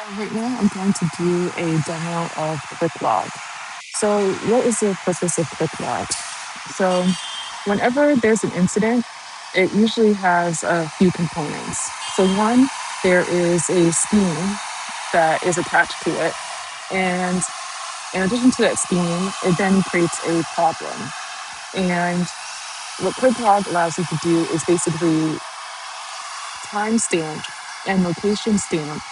Right now, I'm going to do a demo of ClickLog. So, what is the purpose of ClickLog? So, whenever there's an incident, it usually has a few components. So, one, there is a scheme that is attached to it. And in addition to that scheme, it then creates a problem. And what ClickLog allows you to do is basically timestamp and location stamp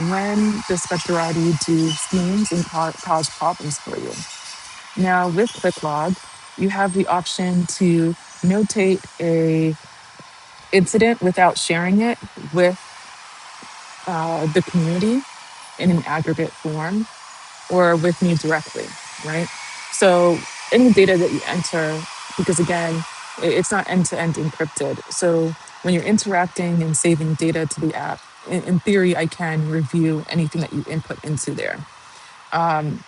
when the spectrality do schemes and cause problems for you. Now, with ClickLog, you have the option to notate a incident without sharing it with the community in an aggregate form or with me directly, right? So any data that you enter, because again, it's not end-to-end encrypted. So when you're interacting and saving data to the app, in theory, I can review anything that you input into there. Um,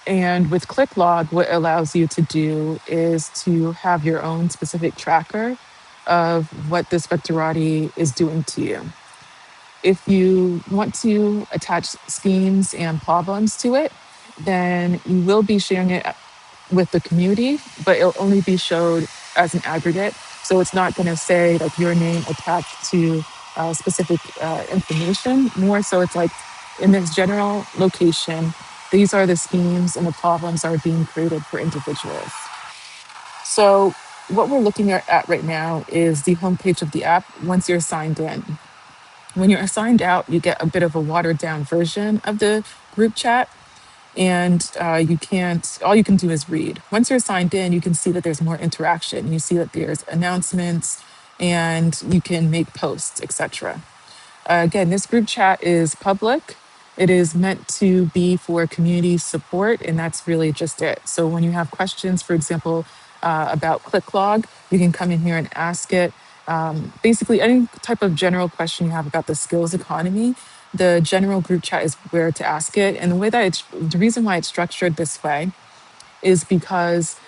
and with ClickLog, what it allows you to do is to have your own specific tracker of what the Spectrati is doing to you. If you want to attach schemes and problems to it, then you will be sharing it with the community, but it'll only be showed as an aggregate. So it's not going to say like your name attached to specific information. More so, it's like in this general location, these are the schemes and the problems that are being created for individuals. So what we're looking at right now is the homepage of the app once you're signed in. When you're signed out, you get a bit of a watered down version of the group chat, and you can't, all you can do is read. Once you're signed in, you can see that there's more interaction. You see that there's announcements and you can make posts, etc. Again, this group chat is public. It is meant to be for community support, and that's really just it. So when you have questions, for example, about ClickLog, you can come in here and ask it. Basically, any type of general question you have about the skills economy, the general group chat is where to ask it. And the reason why it's structured this way is because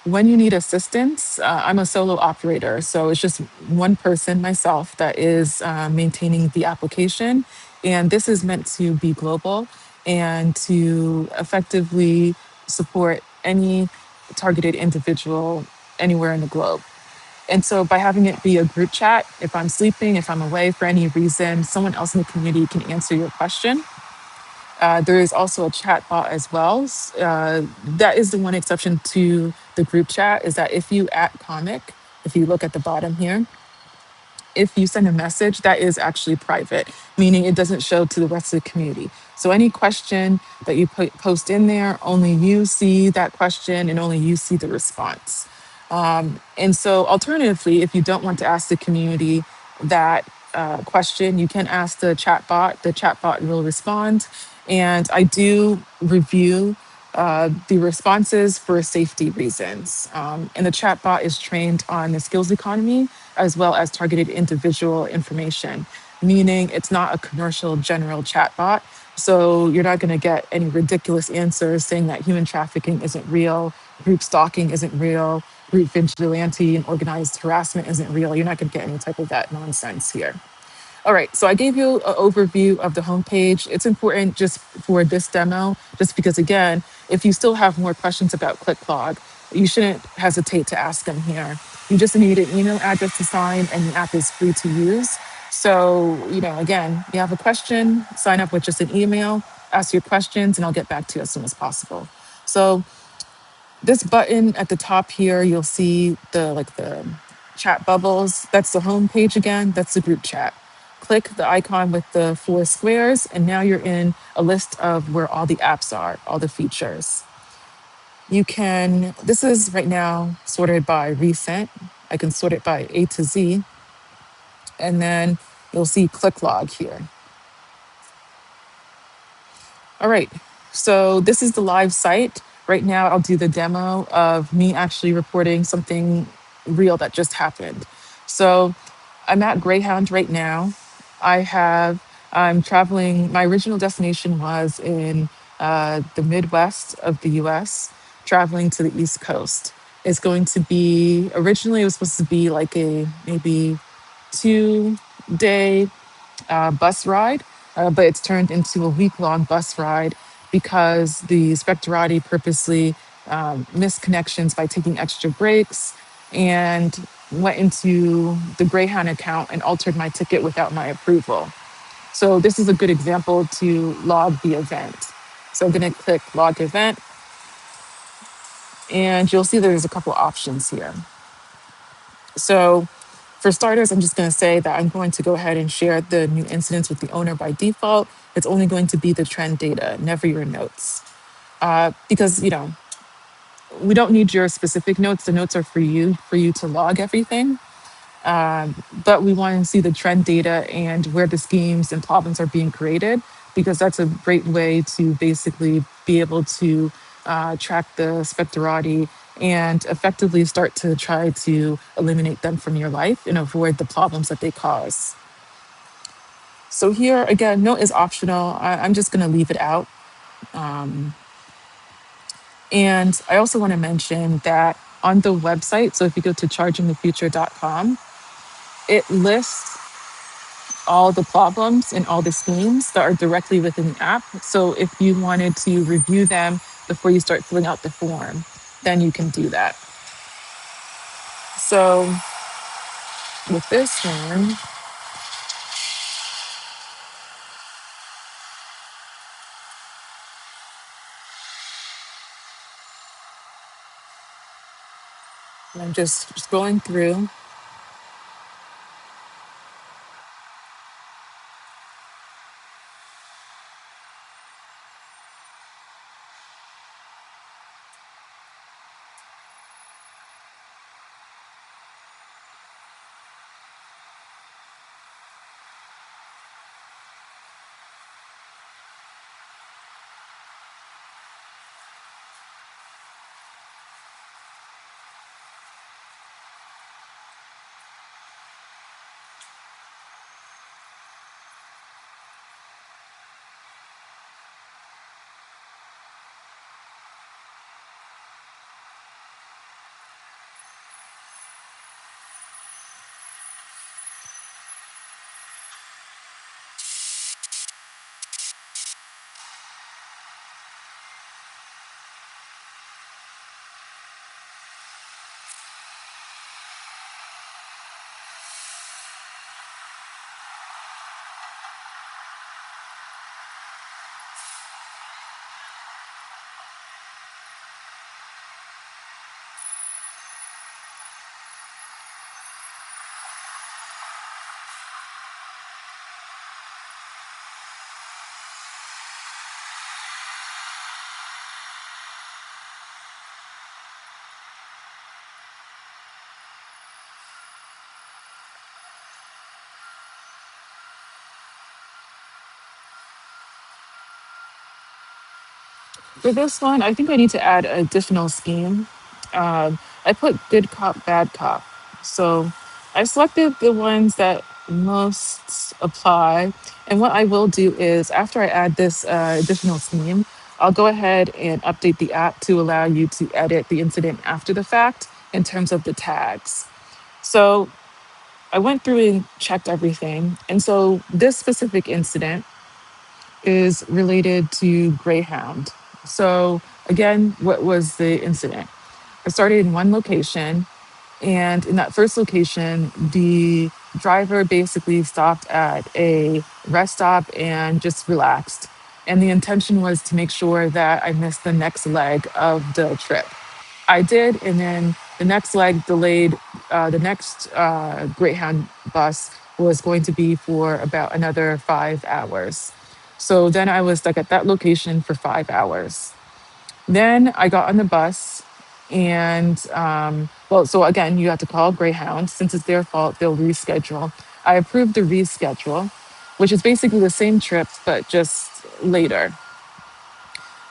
when you need assistance, I'm a solo operator, so it's just one person, myself, that is maintaining the application. And this is meant to be global and to effectively support any targeted individual anywhere in the globe. And so by having it be a group chat, if I'm sleeping, if I'm away for any reason, someone else in the community can answer your question. There is also a chat bot as well. That is the one exception to the group chat is that if you at comic, if you look at the bottom here, if you send a message, that is actually private, meaning it doesn't show to the rest of the community. So any question that you post in there, only you see that question and only you see the response. And so alternatively, if you don't want to ask the community that question, you can ask the chatbot. The chatbot will respond. And I do review the responses for safety reasons. And the chatbot is trained on the skills economy as well as targeted individual information, meaning it's not a commercial general chatbot. So you're not going to get any ridiculous answers saying that human trafficking isn't real, group stalking isn't real, group vigilante and organized harassment isn't real. You're not going to get any type of that nonsense here. All right, so I gave you an overview of the homepage. It's important just for this demo, just because again, if you still have more questions about ClickLog, you shouldn't hesitate to ask them here. You just need an email address to sign and the app is free to use. So, again, you have a question, sign up with just an email, ask your questions, and I'll get back to you as soon as possible. So this button at the top here, you'll see the chat bubbles. That's the home page again. That's the group chat. Click the icon with the four squares, and now you're in a list of where all the apps are, all the features. This is right now sorted by recent. I can sort it by A to Z, and then you'll see ClickLog here. All right, so this is the live site. Right now, I'll do the demo of me actually reporting something real that just happened. So I'm at Greyhound right now. I'm traveling, my original destination was in the Midwest of the US, traveling to the East Coast. Originally it was supposed to be like a maybe 2-day bus ride, but it's turned into a week-long bus ride because the Spectorati purposely missed connections by taking extra breaks and went into the Greyhound account and altered my ticket without my approval. So this is a good example to log the event. So I'm going to click log event, and you'll see there's a couple options here. So for starters, I'm just going to say that I'm going to go ahead and share the new incidents with the owner by default. It's only going to be the trend data, never your notes. Because, we don't need your specific notes. The notes are for you to log everything. But we want to see the trend data and where the schemes and problems are being created, because that's a great way to basically be able to track the spectorati and effectively start to try to eliminate them from your life and avoid the problems that they cause. So here again, note is optional. I'm just going to leave it out. Um, and I also want to mention that on the website, so if you go to chargingthefuture.com, it lists all the problems and all the schemes that are directly within the app. So if you wanted to review them before you start filling out the form, then you can do that. So with this one, I'm just scrolling through. For this one, I think I need to add an additional scheme. I put good cop, bad cop. So I selected the ones that most apply. And what I will do is after I add this additional scheme, I'll go ahead and update the app to allow you to edit the incident after the fact in terms of the tags. So I went through and checked everything. And so this specific incident is related to Greyhound. So, again, what was the incident? I started in one location, and in that first location, the driver basically stopped at a rest stop and just relaxed. And the intention was to make sure that I missed the next leg of the trip. I did, and then the next leg delayed. The next Greyhound bus was going to be for about another 5 hours. So then I was stuck at that location for 5 hours. Then I got on the bus, and well, so again, you have to call Greyhound. Since it's their fault, they'll reschedule. I approved the reschedule, which is basically the same trip, but just later.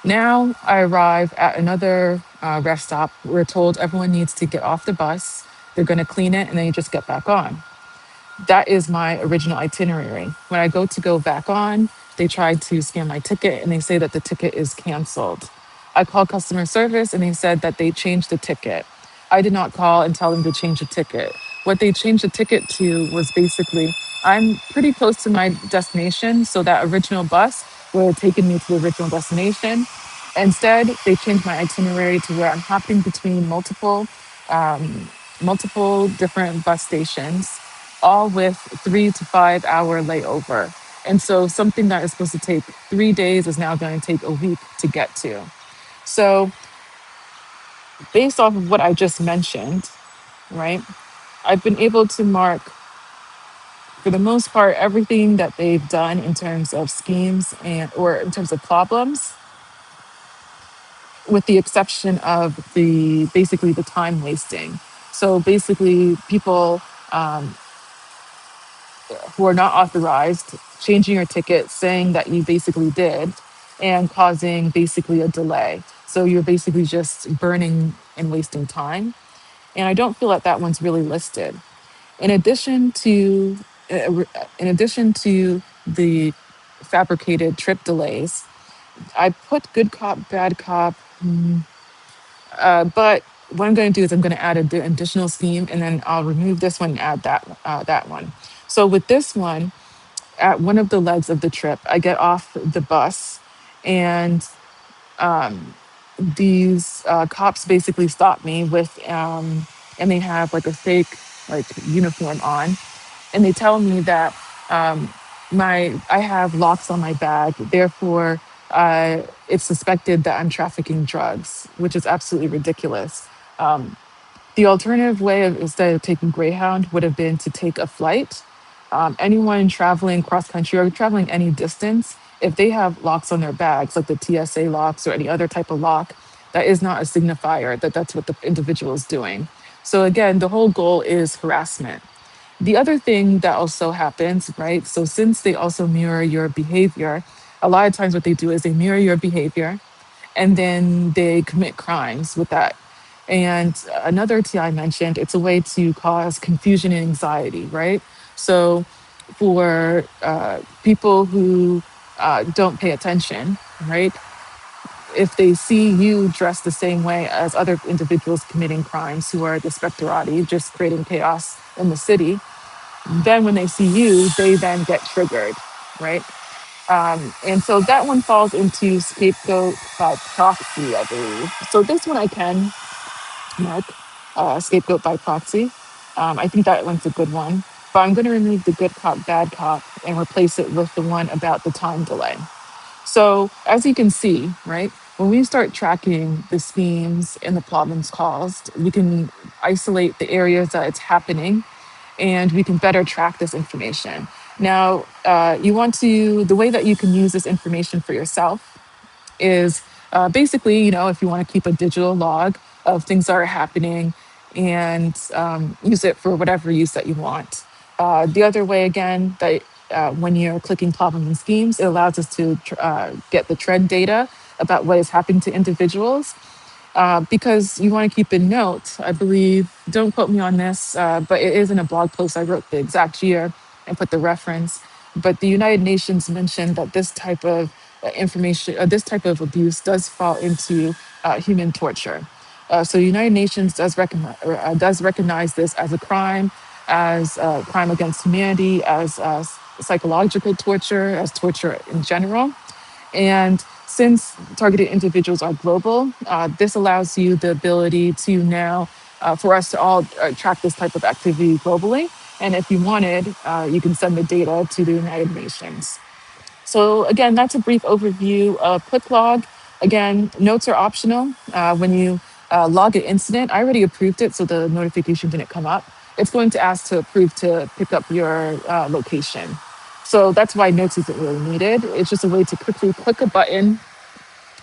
Now I arrive at another rest stop. We're told everyone needs to get off the bus. They're going to clean it and then you just get back on. That is my original itinerary. When I go back on, they try to scan my ticket and they say that the ticket is canceled. I called customer service and they said that they changed the ticket. I did not call and tell them to change the ticket. what they changed the ticket to was basically I'm pretty close to my destination, so that original bus would have taken me to the original destination. Instead, they changed my itinerary to where I'm hopping between multiple different bus stations, all with 3 to 5 hour layover. And so something that is supposed to take 3 days is now going to take a week to get to. So based off of what I just mentioned, right, I've been able to mark, for the most part, everything that they've done in terms of schemes and or in terms of problems, with the exception of the basically the time wasting. So basically, people who are not authorized changing your ticket, saying that you basically did, and causing basically a delay. So you're basically just burning and wasting time. And I don't feel that that one's really listed. In addition to, in addition to the fabricated trip delays, I put good cop, bad cop. But what I'm going to do is I'm going to add an additional scheme, and then I'll remove this one and add that one. So with this one, at one of the legs of the trip, I get off the bus, and these cops basically stop me and they have like a fake like uniform on, and they tell me that I have locks on my bag, therefore it's suspected that I'm trafficking drugs, which is absolutely ridiculous. The alternative way of instead of taking Greyhound would have been to take a flight. Anyone traveling cross country or traveling any distance, if they have locks on their bags, like the TSA locks or any other type of lock, that is not a signifier that that's what the individual is doing. So again, the whole goal is harassment. The other thing that also happens, right? So since they also mirror your behavior, a lot of times what they do is they mirror your behavior and then they commit crimes with that. And another TI mentioned, it's a way to cause confusion and anxiety, right? So for people who don't pay attention, right? If they see you dressed the same way as other individuals committing crimes who are the spectorati, just creating chaos in the city, then when they see you, they then get triggered, right? And so that one falls into scapegoat by proxy, I believe. So this one I can mark scapegoat by proxy. I think that one's a good one. But I'm going to remove the good cop, bad cop and replace it with the one about the time delay. So as you can see, right, when we start tracking the schemes and the problems caused, we can isolate the areas that it's happening and we can better track this information. Now, the way that you can use this information for yourself is basically, if you want to keep a digital log of things that are happening and use it for whatever use that you want. The other way, again, that when you're clicking problems and schemes, it allows us to get the trend data about what is happening to individuals because you want to keep a note. I believe, don't quote me on this, but it is in a blog post. I wrote the exact year and put the reference. But the United Nations mentioned that this type of this type of abuse does fall into human torture. So the United Nations does recognize this as a crime, as a crime against humanity, as psychological torture, as torture in general. And since targeted individuals are global, this allows you the ability to now, for us to all track this type of activity globally. And if you wanted, you can send the data to the United Nations. So again, that's a brief overview of ClickLog. Again, notes are optional. When you log an incident, I already approved it, so the notification didn't come up. It's going to ask to approve to pick up your location. So that's why notes isn't really needed. It's just a way to quickly click a button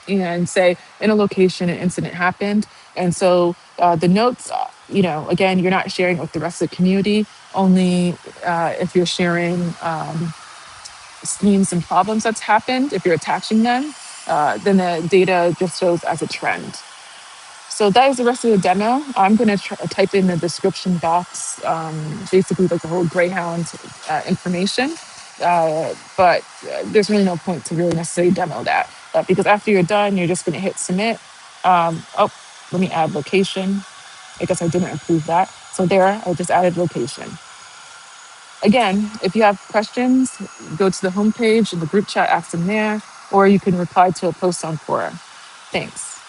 and say, in a location, an incident happened. And so the notes, again, you're not sharing with the rest of the community, only if you're sharing schemes and problems that's happened, if you're attaching them, then the data just shows as a trend. So that is the rest of the demo. I'm going to type in the description box, basically like the whole Greyhound information. But there's really no point to really necessarily demo that because after you're done, you're just going to hit submit. Oh, let me add location. I guess I didn't approve that. So there, I just added location. Again, if you have questions, go to the homepage in the group chat, ask them there, or you can reply to a post on Quora. Thanks.